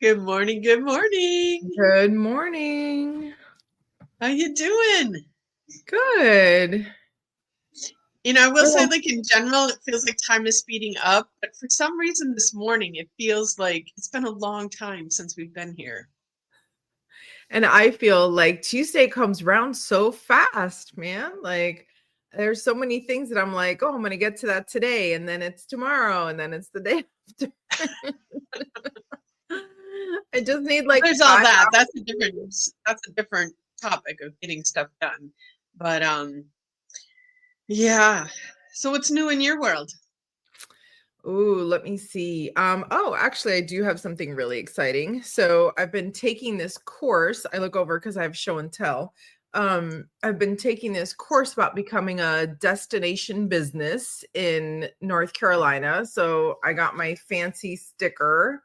Good morning. Good morning. Good morning. How you doing? Good. I will say, Oh, like, in general, it feels like time is speeding up, but for some reason this morning, it feels like it's been a long time since we've been here. and I feel like Tuesday comes round so fast, man. Like there's so many things that I'm like, oh, I'm gonna get to that today, and then it's tomorrow, and then it's the day after. I just need Well, like there's all 5 hours. that. That's a different topic of getting stuff done. But yeah. So what's new in your world? Ooh, let me see. Oh, actually, I do have something really exciting. So I've been taking this course. I look over because I have show and tell. I've been taking this course about becoming a destination business in North Carolina. So I got my fancy sticker,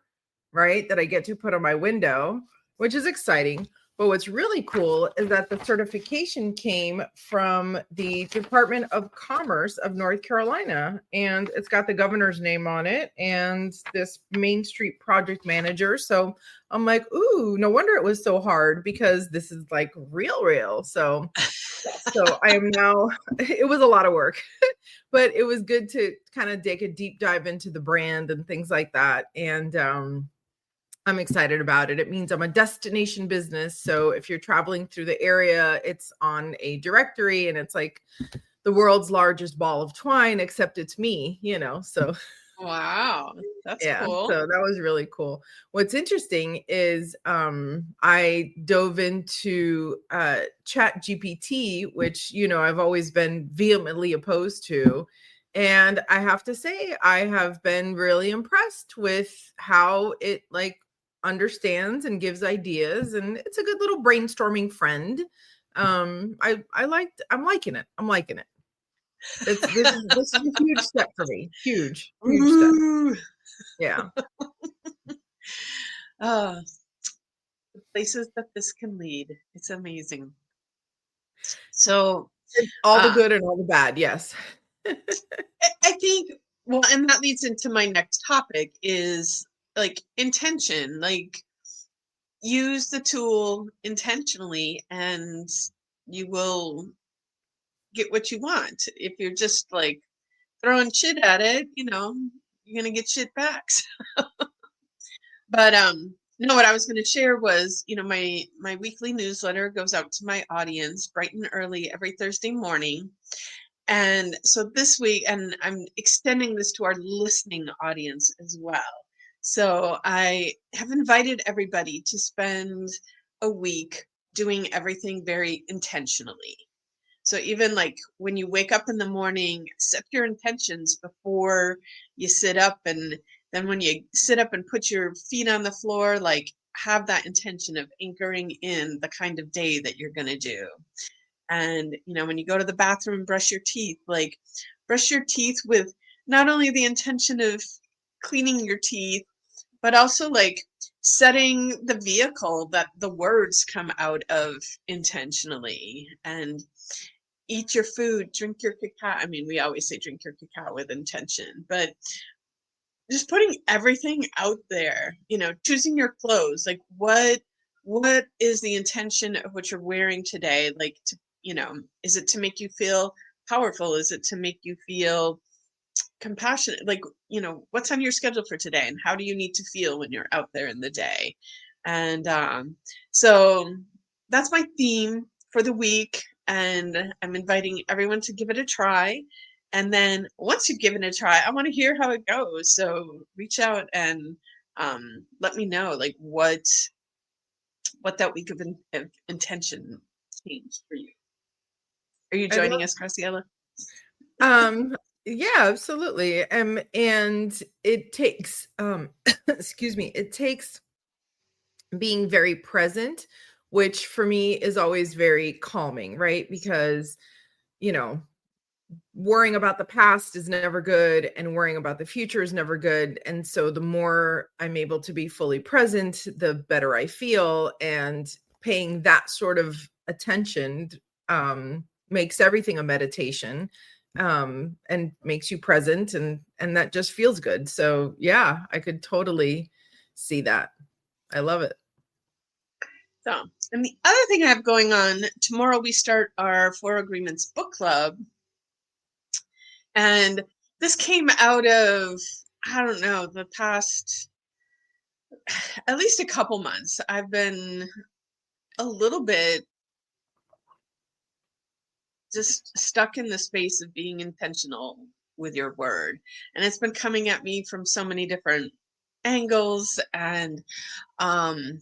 right, that I get to put on my window, which is exciting. But what's really cool is that the certification came from the Department of Commerce of North Carolina, and it's got the governor's name on it and this Main Street project manager. So I'm like, ooh, no wonder it was so hard because this is like real. So I am now, it was a lot of work, but it was good to kind of take a deep dive into the brand and things like that. And I'm excited about it. It means I'm a destination business. So if you're traveling through the area, it's on a directory and it's like the world's largest ball of twine, except it's me. So Wow, that's yeah, cool. so that was really cool. What's interesting is I dove into Chat GPT, which I've always been vehemently opposed to. And I have to say, I have been really impressed with how it like understands and gives ideas, and it's a good little brainstorming friend. I'm liking it. I'm liking it. This is a huge step for me. Huge step. Ooh. Yeah. Uh, the places that this can lead. It's amazing. So, All the uh, good and all the bad, yes. I think, well, and that leads into my next topic is like intention. Like, use the tool intentionally and you will get what you want. If you're just like throwing shit at it, you're going to get shit back. But no, what I was going to share was, my weekly newsletter goes out to my audience bright and early every Thursday morning. And so this week, and I'm extending this to our listening audience as well. So I have invited everybody to spend a week doing everything very intentionally. So even like when you wake up in the morning, set your intentions before you sit up. And then when you sit up and put your feet on the floor, like have that intention of anchoring in the kind of day that you're going to do. And, when you go to the bathroom and brush your teeth, like brush your teeth with not only the intention of cleaning your teeth, but also like setting the vehicle that the words come out of intentionally. And eat your food, drink your cacao. I mean, we always say drink your cacao with intention, but just putting everything out there, choosing your clothes, like what is the intention of what you're wearing today? Like is it to make you feel powerful? Is it to make you feel compassionate? Like, what's on your schedule for today and how do you need to feel when you're out there in the day? And so that's my theme for the week. And I'm inviting everyone to give it a try. And then once you've given it a try, I want to hear how it goes. So reach out and let me know like what that week of intention changed for you. Are you I joining love us, Graciela? yeah, absolutely. And it takes excuse me, it takes being very present, which for me is always very calming, right? Because, you know, worrying about the past is never good and worrying about the future is never good. And so the more I'm able to be fully present, the better I feel. And paying that sort of attention makes everything a meditation, and makes you present, and that just feels good. So yeah, I could totally see that. I love it. So, and the other thing I have going on, tomorrow we start our Four Agreements book club. And this came out of, I don't know, the past at least a couple months. I've been a little bit just stuck in the space of being intentional with your word. And it's been coming at me from so many different angles. And um,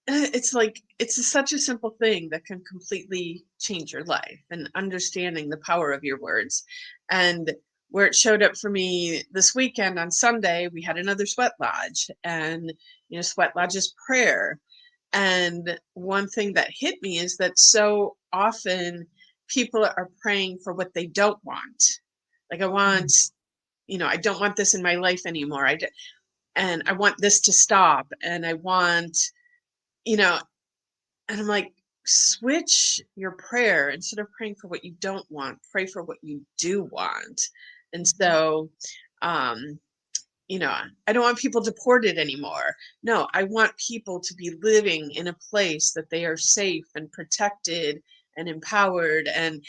it's like, it's such a simple thing that can completely change your life, and understanding the power of your words. And where it showed up for me this weekend on Sunday, we had another sweat lodge, and, sweat lodge is prayer. And one thing that hit me is that so often people are praying for what they don't want. Like, I want, I don't want this in my life anymore. And I want this to stop. And I want, you know, and I'm like, switch your prayer. Instead of praying for what you don't want, pray for what you do want. And so, um, I don't want people deported anymore. No, I want people to be living in a place that they are safe and protected and empowered. And,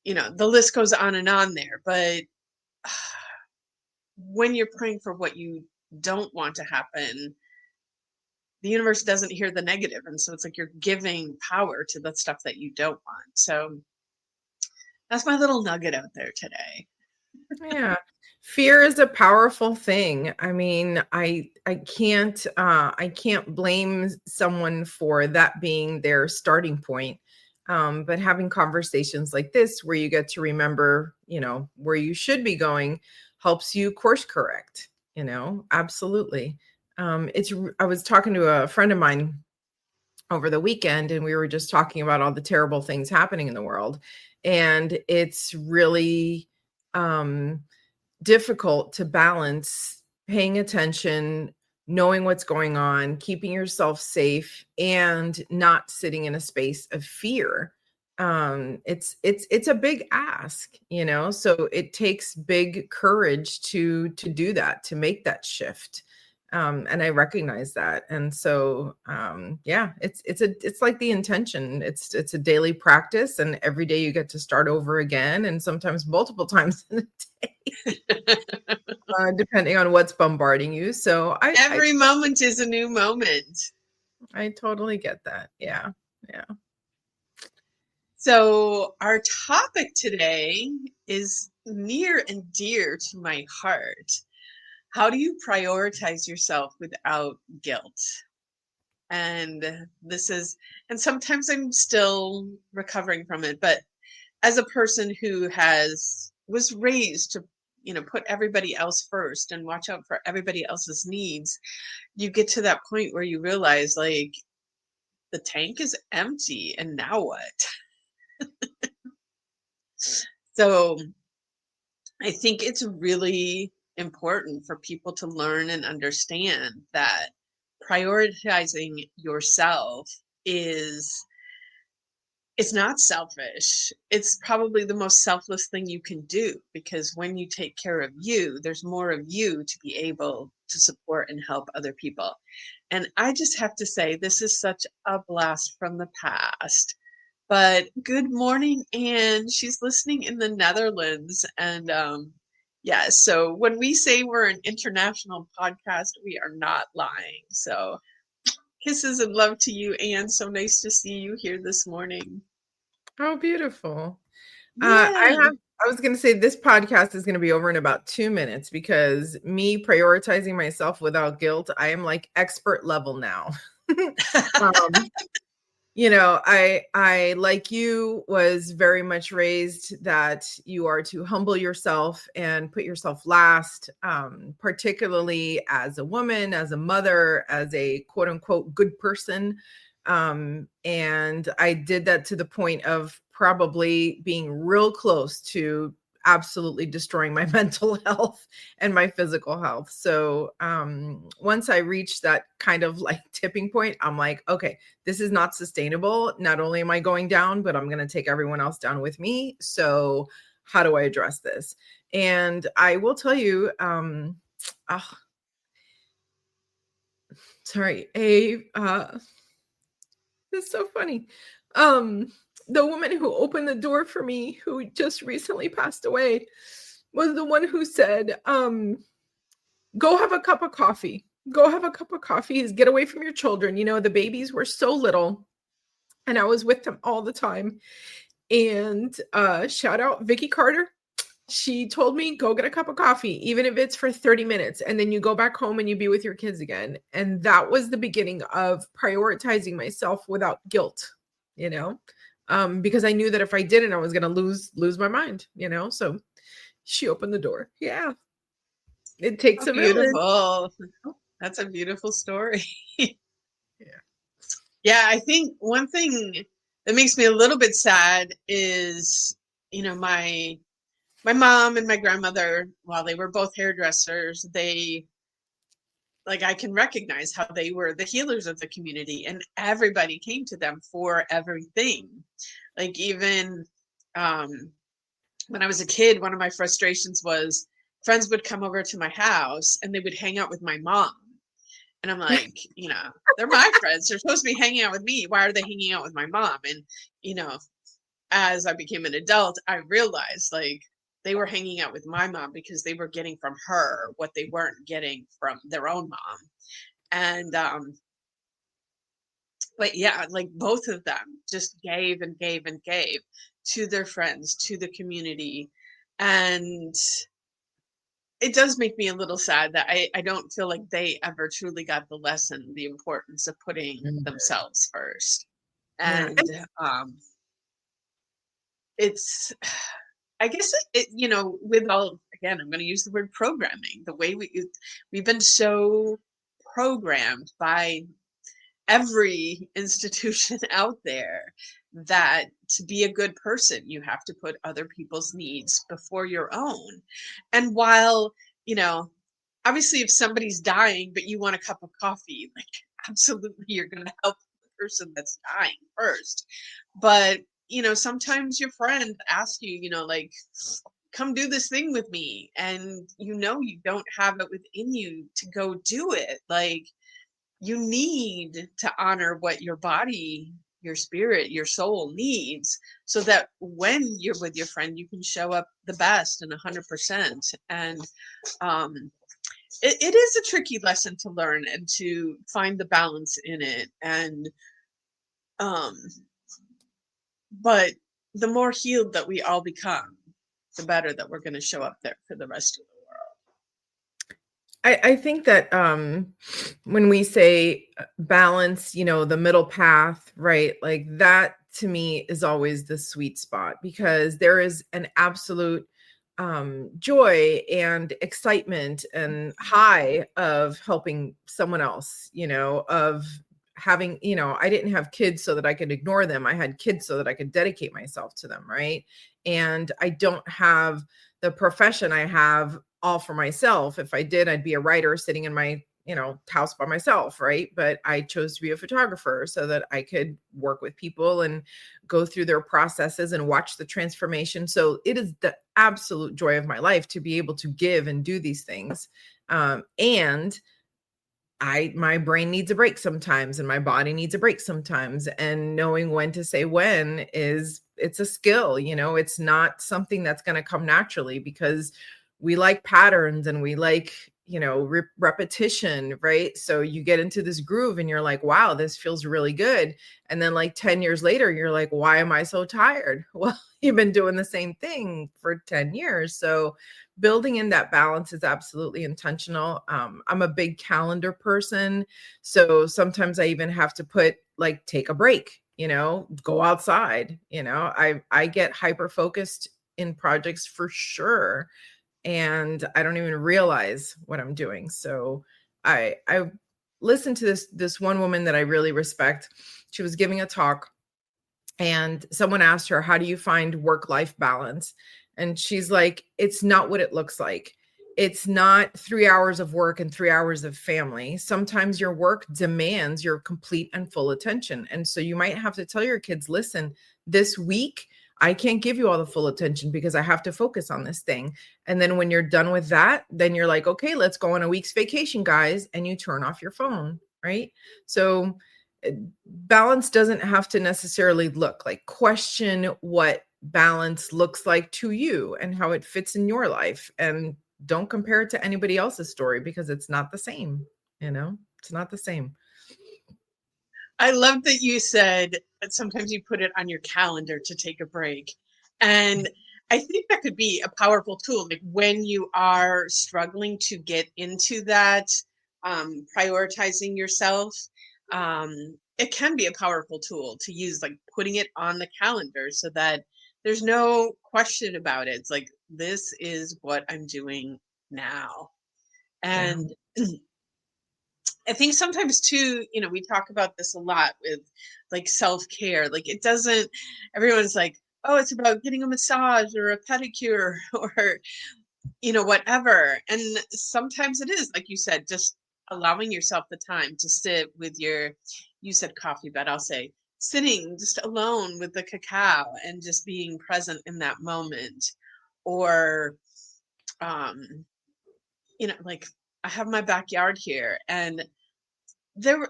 the list goes on and on there. But when you're praying for what you don't want to happen, the universe doesn't hear the negative. And so it's like you're giving power to the stuff that you don't want. So that's my little nugget out there today. Yeah. Fear is a powerful thing. I mean, I can't blame someone for that being their starting point. But having conversations like this where you get to remember, where you should be going helps you course correct, absolutely. I was talking to a friend of mine over the weekend, and we were just talking about all the terrible things happening in the world. And it's really difficult to balance paying attention, knowing what's going on, keeping yourself safe, and not sitting in a space of fear. It's a big ask, so it takes big courage to do that, to make that shift. And I recognize that. And so yeah, it's like the intention. It's a daily practice, and every day you get to start over again, and sometimes multiple times in a day, depending on what's bombarding you. So Every moment is a new moment. I totally get that. Yeah. Yeah. So our topic today is near and dear to my heart. How do you prioritize yourself without guilt? And and sometimes I'm still recovering from it, but as a person who was raised to, put everybody else first and watch out for everybody else's needs, you get to that point where you realize, like, the tank is empty, and now what? So I think it's really important for people to learn and understand that prioritizing yourself is it's not selfish. It's probably the most selfless thing you can do, because when you take care of you, there's more of you to be able to support and help other people. And I just have to say, this is such a blast from the past. But good morning, Anne. She's listening in the Netherlands. And yeah, so when we say we're an international podcast, we are not lying. So kisses and love to you, Anne. So nice to see you here this morning. Oh, beautiful. Yeah. I was going to say this podcast is going to be over in about 2 minutes, because me prioritizing myself without guilt, I am like expert level now. um, I like you was very much raised that you are to humble yourself and put yourself last, particularly as a woman, as a mother, as a quote unquote good person. And I did that to the point of probably being real close to absolutely destroying my mental health and my physical health. So once I reached that kind of like tipping point, I'm like, okay, this is not sustainable. Not only am I going down, but I'm going to take everyone else down with me. So how do I address this? And I will tell you, sorry, it's so funny. Um, the woman who opened the door for me, who just recently passed away, was the one who said, go have a cup of coffee. Go have a cup of coffee. Get away from your children. You know, the babies were so little and I was with them all the time. And shout out Vicky Carter. She told me, go get a cup of coffee, even if it's for 30 minutes. And then you go back home and you be with your kids again. And that was the beginning of prioritizing myself without guilt, you know, because I knew that if I didn't, I was going to lose my mind, you know? So she opened the door. Yeah. It takes Oh, a village. beautiful. That's a beautiful story. Yeah. Yeah, I think one thing that makes me a little bit sad is, my mom and my grandmother, while they were both hairdressers, I can recognize how they were the healers of the community, and everybody came to them for everything. Like, even when I was a kid, one of my frustrations was friends would come over to my house and they would hang out with my mom. And I'm like, they're my friends. They're supposed to be hanging out with me. Why are they hanging out with my mom? And, as I became an adult, I realized they were hanging out with my mom because they were getting from her what they weren't getting from their own mom. And, but yeah, like both of them just gave and gave and gave to their friends, to the community. And it does make me a little sad that I don't feel like they ever truly got the lesson, the importance of putting Mhm. themselves first. Yeah. And it's, I guess with all, again, I'm going to use the word programming, the way we've been so programmed by every institution out there that to be a good person, you have to put other people's needs before your own. And while, obviously if somebody's dying, but you want a cup of coffee, like absolutely you're going to help the person that's dying first. But, sometimes your friend asks you, come do this thing with me. And you don't have it within you to go do it. Like, you need to honor what your body, your spirit, your soul needs, so that when you're with your friend, you can show up the best and 100%. And it is a tricky lesson to learn and to find the balance in it. And um, but the more healed that we all become, the better that we're going to show up there for the rest of the I think that when we say balance, the middle path, right? Like that to me is always the sweet spot because there is an absolute joy and excitement and high of helping someone else, of having, I didn't have kids so that I could ignore them. I had kids so that I could dedicate myself to them, right? And I don't have the profession I have all for myself. If I did, I'd be a writer sitting in my, house by myself, right? But I chose to be a photographer so that I could work with people and go through their processes and watch the transformation. So it is the absolute joy of my life to be able to give and do these things. And my brain needs a break sometimes and my body needs a break sometimes, and knowing when to say when it's a skill. It's not something that's going to come naturally because we like patterns and we like repetition, right? So you get into this groove and you're like, wow, this feels really good. And then like 10 years later you're like, why am I so tired? Well, you've been doing the same thing for 10 years. So building in that balance is absolutely intentional. I'm a big calendar person. So sometimes I even have to take a break, go outside. I get hyper focused in projects for sure. And I don't even realize what I'm doing. So I listened to this one woman that I really respect. She was giving a talk and someone asked her, how do you find work-life balance? And she's like, it's not what it looks like. It's not 3 hours of work and 3 hours of family. Sometimes your work demands your complete and full attention. And so you might have to tell your kids, listen, this week, I can't give you all the full attention because I have to focus on this thing. And then when you're done with that, then you're like, okay, let's go on a week's vacation, guys. And you turn off your phone. right? So balance doesn't have to necessarily look like, question what balance looks like to you and how it fits in your life, and don't compare it to anybody else's story because it's not the same, it's not the same. I love that you said that sometimes you put it on your calendar to take a break. And I think that could be a powerful tool. Like when you are struggling to get into that, prioritizing yourself, it can be a powerful tool to use, like putting it on the calendar so that there's no question about it. It's like, this is what I'm doing now. Yeah. And I think sometimes too, we talk about this a lot with like self-care. Like it doesn't, everyone's like, oh, it's about getting a massage or a pedicure or, whatever. And sometimes it is, like you said, just allowing yourself the time to sit with you said coffee, but I'll say sitting just alone with the cacao and just being present in that moment. Or, like I have my backyard here, and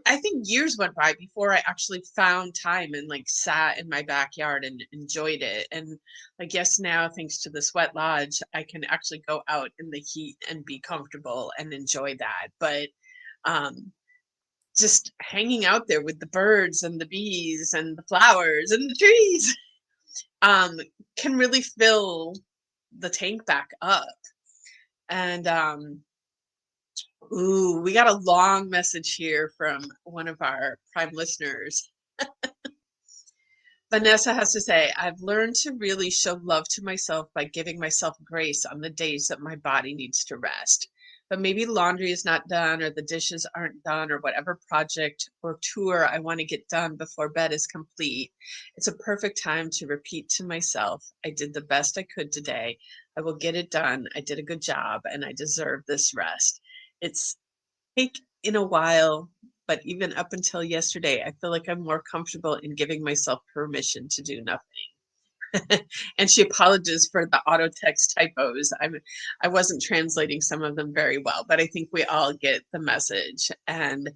I think years went by before I actually found time and like sat in my backyard and enjoyed it. And I guess now, thanks to the sweat lodge, I can actually go out in the heat and be comfortable and enjoy that. But um, just hanging out there with the birds and the bees and the flowers and the trees um, can really fill the tank back up. And ooh, we got a long message here from one of our prime listeners. Vanessa has to say, I've learned to really show love to myself by giving myself grace on the days that my body needs to rest. But maybe laundry is not done, or the dishes aren't done, or whatever project or tour I want to get done before bed is complete. It's a perfect time to repeat to myself, I did the best I could today. I will get it done. I did a good job, and I deserve this rest. It's take in a while, but even up until yesterday, I feel like I'm more comfortable in giving myself permission to do nothing. And she apologizes for the auto text typos. I wasn't translating some of them very well, but I think we all get the message. And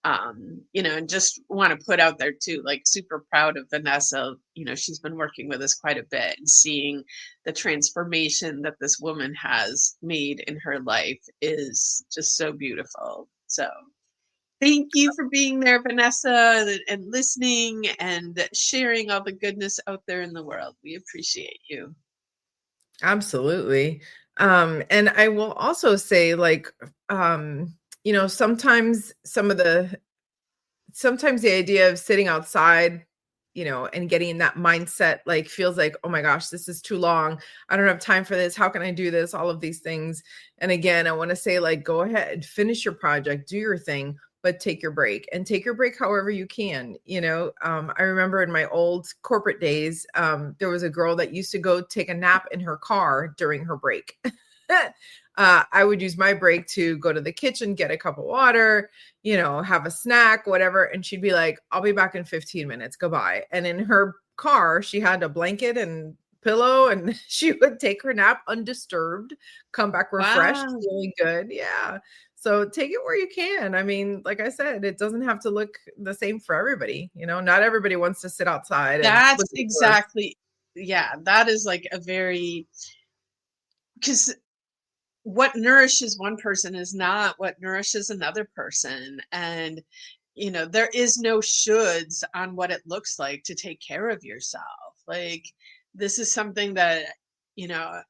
and just want to put out there too, like super proud of Vanessa. She's been working with us quite a bit, and seeing the transformation that this woman has made in her life is just so beautiful. So thank you for being there, Vanessa, and listening and sharing all the goodness out there in the world. We appreciate you. Absolutely. And I will also say, like, sometimes sometimes the idea of sitting outside, and getting in that mindset, like, feels like, oh my gosh, this is too long. I don't have time for this. How can I do this? All of these things. And again, I want to say, like, go ahead, finish your project, do your thing, but take your break, and take your break however you can. I remember in my old corporate days, there was a girl that used to go take a nap in her car during her break. I would use my break to go to the kitchen, get a cup of water, have a snack, whatever. And she'd be like, I'll be back in 15 minutes. Goodbye. And in her car, she had a blanket and pillow, and she would take her nap undisturbed, come back refreshed, Wow. feeling good. Yeah. So take it where you can. I mean, like I said, it doesn't have to look the same for everybody. Not everybody wants to sit outside and look That's at the birds. exactly, yeah, that is like a very, because what nourishes one person is not what nourishes another person. And there is no shoulds on what it looks like to take care of yourself. Like, this is something that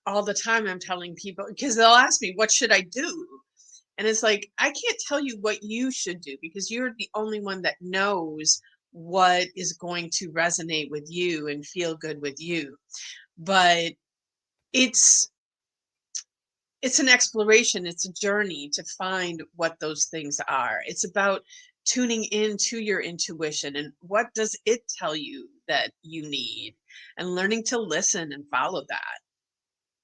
all the time I'm telling people, because they'll ask me, what should I do? And it's like, I can't tell you what you should do, because you're the only one that knows what is going to resonate with you and feel good with you. But it's it's an exploration, it's a journey to find what those things are. It's about tuning into your intuition and what does it tell you that you need, and learning to listen and follow that.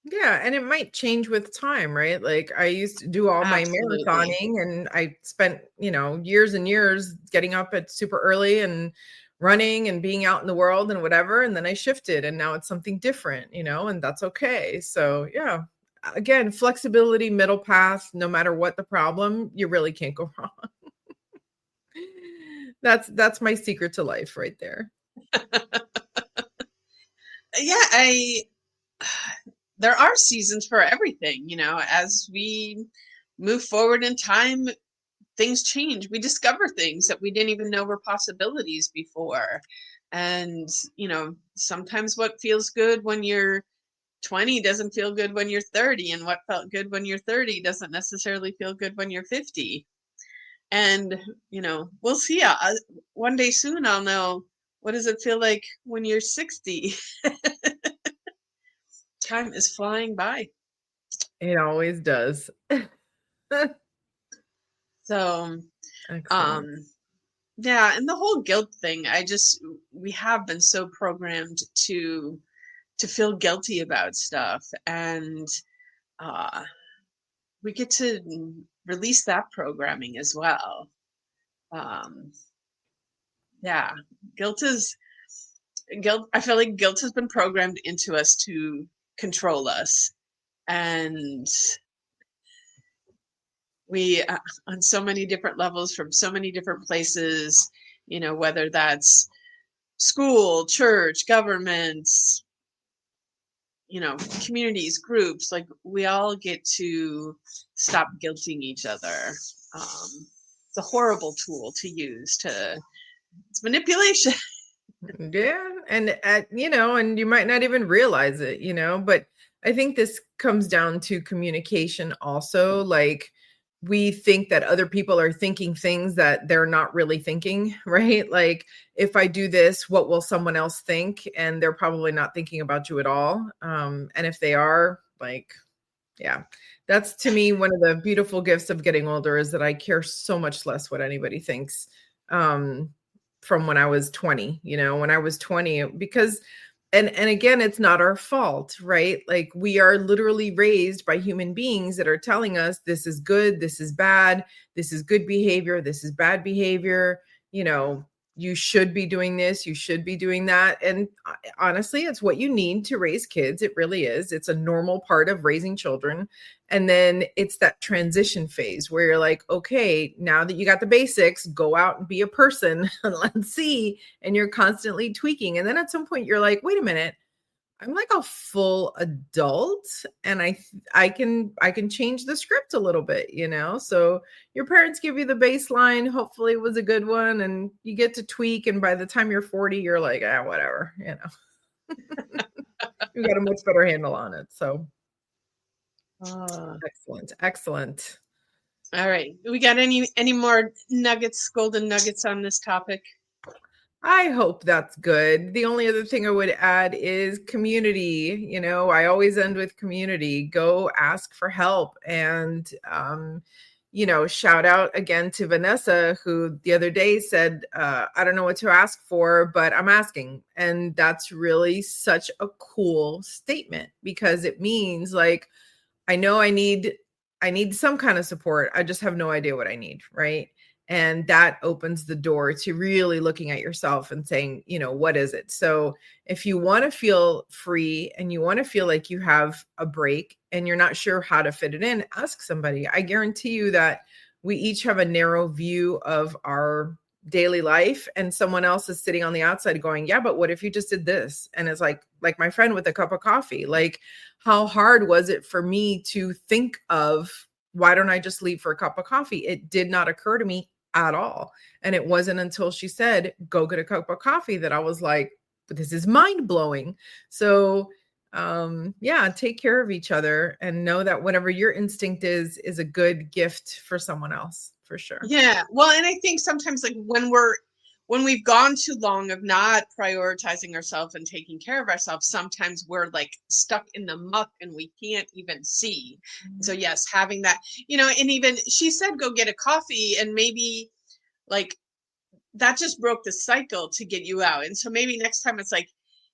Yeah, and it might change with time, right? Like, I used to do all my Absolutely. marathoning, and I spent, years and years getting up at super early and running and being out in the world and whatever. And then I shifted, and now it's something different, and that's okay. So, yeah, again, flexibility, middle path, no matter what the problem, you really can't go wrong. That's my secret to life right there. Yeah, I there are seasons for everything, you know, as we move forward in time, things change. We discover things that we didn't even know were possibilities before. And, you know, sometimes what feels good when you're 20 doesn't feel good when you're 30, and what felt good when you're 30 doesn't necessarily feel good when you're 50. And, you know, we'll see. One day soon I'll know, what does it feel like when you're 60? Time is flying by. It always does. So, Excellent. um, yeah, and the whole guilt thing, we have been so programmed to feel guilty about stuff, and uh, we get to release that programming as well. Um, yeah, guilt is guilt. I feel like guilt has been programmed into us to control us, and we on so many different levels from so many different places, you know, whether that's school, church, governments, you know, communities, groups, like we all get to stop guilting each other. It's a horrible tool to use to it's manipulation. Yeah, and you know, and you might not even realize it, you know, but I think this comes down to communication also. Like we think that other people are thinking things that they're not really thinking, right? Like if I do this, what will someone else think? And they're probably not thinking about you at all. And if they are, like, yeah, that's to me one of the beautiful gifts of getting older is that I care so much less what anybody thinks. Um, from when I was 20, you know, when I was 20, because and again, it's not our fault, right? Like we are literally raised by human beings that are telling us this is good, this is bad, this is good behavior, this is bad behavior, you know, you should be doing this, you should be doing that. And honestly, it's what you need to raise kids. It really is. It's a normal part of raising children. And then it's that transition phase where you're like, okay, now that you got the basics, go out and be a person and let's see. And you're constantly tweaking. And then at some point you're like, wait a minute, I'm like a full adult and I can change the script a little bit, you know? So your parents give you the baseline, hopefully it was a good one and you get to tweak and by the time you're 40 you're like, ah, whatever, you know. You got a much better handle on it. So Uh, excellent. Excellent. all right. We got any more nuggets, golden nuggets on this topic? I hope that's good. The only other thing I would add is community. You know, I always end with community. Go ask for help. And, you know, shout out again to Vanessa, who the other day said, I don't know what to ask for, but I'm asking. And that's really such a cool statement because it means like, I know I need some kind of support. I just have no idea what I need, right? And that opens the door to really looking at yourself and saying, you know, what is it? So if you want to feel free and you want to feel like you have a break and you're not sure how to fit it in, ask somebody. I guarantee you that we each have a narrow view of our daily life and someone else is sitting on the outside going, yeah, but what if you just did this? And it's like my friend with a cup of coffee, like how hard was it for me to think of why don't I just leave for a cup of coffee? It did not occur to me at all. And it wasn't until she said, go get a cup of coffee that I was like, but this is mind blowing. So, yeah, take care of each other and know that whatever your instinct is a good gift for someone else for sure. Yeah. Well, and I think sometimes like when we've gone too long of not prioritizing ourselves and taking care of ourselves, sometimes we're like stuck in the muck and we can't even see. So yes, having that, you know, and even she said go get a coffee and maybe like that just broke the cycle to get you out. And so maybe next time it's like,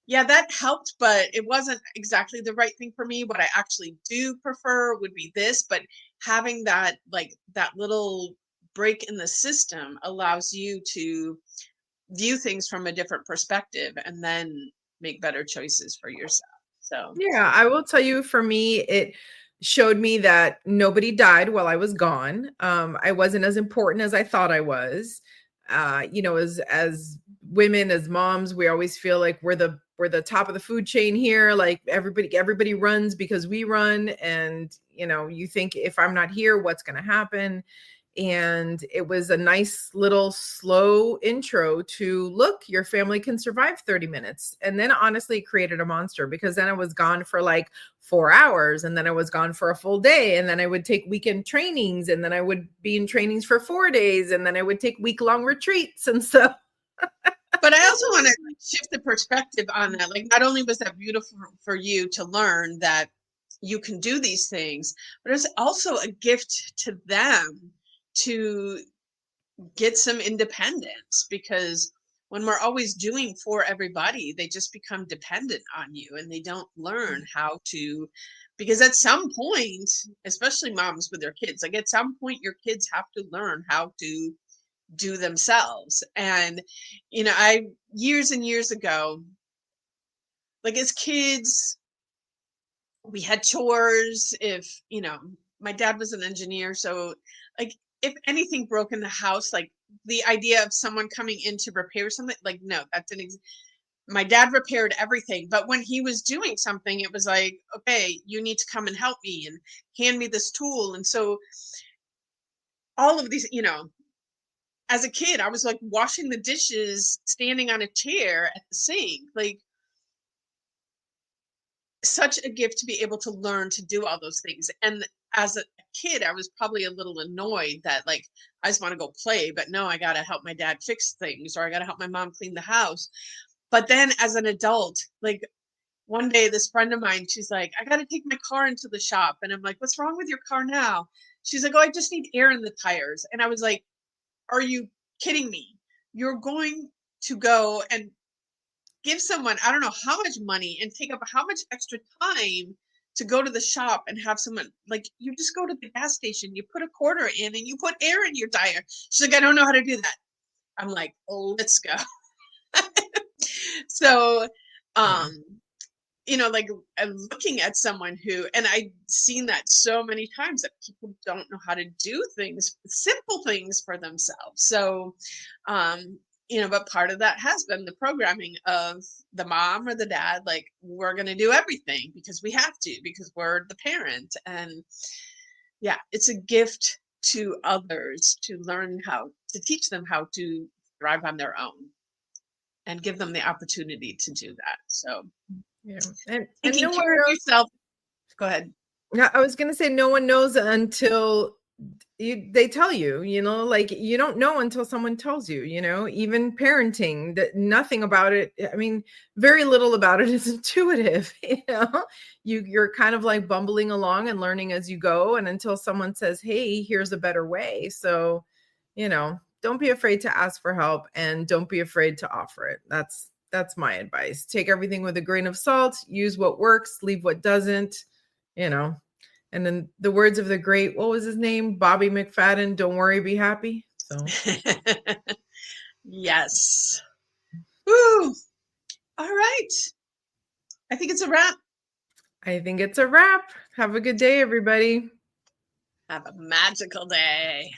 yeah, that helped, but it wasn't exactly the right thing for me. What I actually do prefer would be this, but having that like that little break in the system allows you to view things from a different perspective and then make better choices for yourself. So, Yeah, I will tell you for me, it showed me that nobody died while I was gone. I wasn't as important as I thought I was. as women, as moms, we always feel like we're the top of the food chain here. Like everybody runs because we run. And, you think if I'm not here, what's going to happen? And it was a nice little slow intro to, look, your family can survive 30 minutes. And then honestly, it created a monster, because then I was gone for like 4 hours, and then I was gone for a full day. And then I would take weekend trainings, and then I would be in trainings for 4 days, and then I would take week-long retreats. And so But I also want to shift the perspective on that. Like, not only was that beautiful for you to learn that you can do these things, but it's also a gift to them to get some independence, because when we're always doing for everybody, they just become dependent on you, and they don't learn how to, because at some point, especially moms with their kids, like at some point your kids have to learn how to do themselves. And I, years and years ago, like as kids, we had chores. If my dad was an engineer, so like if anything broke in the house, like the idea of someone coming in to repair something, like no, that didn't exist. My dad repaired everything, but when he was doing something, it was like, okay, you need to come and help me and hand me this tool. And so all of these, as a kid, I was like washing the dishes, standing on a chair at the sink, like such a gift to be able to learn to do all those things. And as a kid, I was probably a little annoyed that like, I just want to go play, but no, I got to help my dad fix things, or I got to help my mom clean the house. But then as an adult, like one day, this friend of mine, she's like, I got to take my car into the shop. And I'm like, what's wrong with your car now? She's like, oh, I just need air in the tires. And I was like, are you kidding me? You're going to go and give someone, I don't know how much money, and take up how much extra time to go to the shop and have someone, like, you just go to the gas station, you put a quarter in and you put air in your tire. She's like, I don't know how to do that. I'm like, oh, let's go. So, yeah. um, like I'm looking at someone who, and I've seen that so many times, that people don't know how to do things, simple things for themselves. So, but part of that has been the programming of the mom or the dad, like, we're going to do everything because we have to, because we're the parent. And yeah, it's a gift to others to learn how to teach them how to thrive on their own and give them the opportunity to do that. So Yeah. And taking no one care of knows. yourself. Go ahead. Yeah, I was gonna say, no one knows until they tell you, like, you don't know until someone tells you, even parenting, that nothing about it. I mean, very little about it is intuitive. You're kind of like bumbling along and learning as you go. And until someone says, hey, here's a better way. So, don't be afraid to ask for help, and don't be afraid to offer it. That's my advice. Take everything with a grain of salt, use what works, leave what doesn't, you know. And then the words of the great, what was his name? Bobby McFadden, don't worry, be happy. So Yes. Woo. All right. I think it's a wrap. I think it's a wrap. Have a good day, everybody. Have a magical day.